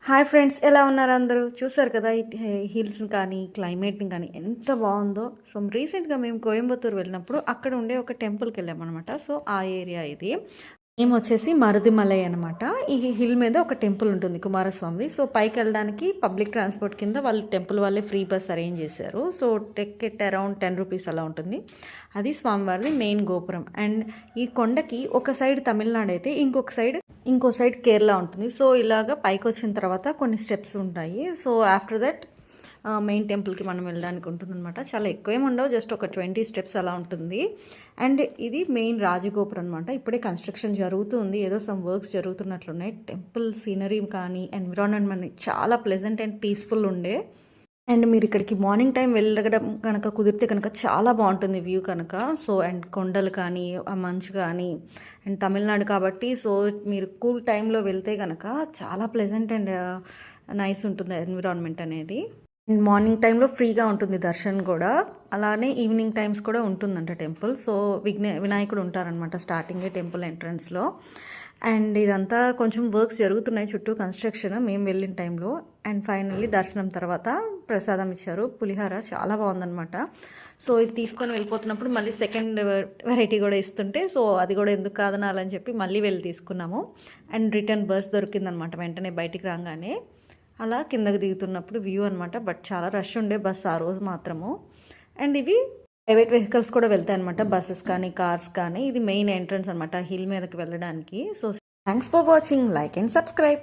Hi friends, ఎలా ఉన్నారు అందరూ? చూసారు కదా ఈ హిల్స్ని కానీ క్లైమేట్ని కానీ ఎంత బాగుందో. సో రీసెంట్గా మేము కోయంబత్తూరు వెళ్ళినప్పుడు అక్కడ ఉండే ఒక టెంపుల్కి వెళ్ళామన్నమాట. సో ఆ ఏరియా ఇది. మేము వచ్చేసి మరుదిమలై అనమాట. ఈ హిల్ మీద ఒక టెంపుల్ ఉంటుంది కుమారస్వామిది. సో పైకి వెళ్ళడానికి పబ్లిక్ ట్రాన్స్పోర్ట్ కింద వాళ్ళు టెంపుల్ వాళ్ళే ఫ్రీ బస్ అరేంజ్ చేశారు. సో టికెట్ అరౌండ్ 10 రూపీస్ అలా ఉంటుంది. అది స్వామివారిది మెయిన్ గోపురం. అండ్ ఈ కొండకి ఒక సైడ్ తమిళనాడు అయితే ఇంకో సైడ్ కేరళ ఉంటుంది. సో ఇలాగ పైకి వచ్చిన తర్వాత కొన్ని స్టెప్స్ ఉంటాయి. సో ఆఫ్టర్ దట్ మెయిన్ టెంపుల్కి మనం వెళ్ళడానికి ఉంటుందన్నమాట. చాలా ఎక్కువేం ఉండవు, జస్ట్ ఒక 20 స్టెప్స్ అలా ఉంటుంది. అండ్ ఇది మెయిన్ రాజగోపురం అనమాట. ఇప్పుడే కన్స్ట్రక్షన్ జరుగుతుంది, ఏదో సమ్ వర్క్స్ జరుగుతున్నట్లున్నాయి. టెంపుల్ సీనరీ కానీ ఎన్విరాన్మెంట్ చాలా ప్లెజెంట్ అండ్ పీస్ఫుల్ ఉండే. అండ్ మీరు ఇక్కడికి మార్నింగ్ టైం వెళ్ళడం కనుక కుదిరితే కనుక చాలా బాగుంటుంది వ్యూ కనుక. సో అండ్ కొండలు కానీ ఆ మంచు కానీ అండ్ తమిళనాడు కాబట్టి సో మీరు కూల్ టైంలో వెళ్తే కనుక చాలా ప్లెజెంట్ అండ్ నైస్ ఉంటుంది ఎన్విరాన్మెంట్ అనేది. అండ్ మార్నింగ్ టైంలో ఫ్రీగా ఉంటుంది దర్శనం కూడా, అలానే ఈవినింగ్ టైమ్స్ కూడా ఉంటుందంట టెంపుల్. సో వినాయకుడు ఉంటారనమాట స్టార్టింగే టెంపుల్ ఎంట్రన్స్లో. అండ్ ఇదంతా కొంచెం వర్క్స్ జరుగుతున్నాయి చుట్టూ కన్స్ట్రక్షన్ మేము వెళ్ళిన టైంలో. అండ్ ఫైనల్లీ దర్శనం తర్వాత ప్రసాదం ఇచ్చారు, పులిహార చాలా బాగుందనమాట. సో ఇది తీసుకొని వెళ్ళిపోతున్నప్పుడు మళ్ళీ సెకండ్ వెరైటీ కూడా ఇస్తుంటే సో అది కూడా ఎందుకు కాదనాలని చెప్పి మళ్ళీ వెళ్ళి తీసుకున్నాము. అండ్ రిటర్న్ బస్ దొరికిందనమాట వెంటనే బయటికి రాగానే. అలా కిందకి దిగుతున్నప్పుడు వ్యూ అనమాట. బట్ చాలా రష్ ఉండే బస్ ఆ రోజు మాత్రము. అండ్ ఇవి ప్రైవేట్ వెహికల్స్ కూడా వెళ్తాయి అనమాట, బస్సెస్ కానీ కార్స్ కానీ. ఇది మెయిన్ ఎంట్రన్స్ అనమాట హిల్ మీదకి వెళ్ళడానికి. So thanks for watching, like and subscribe.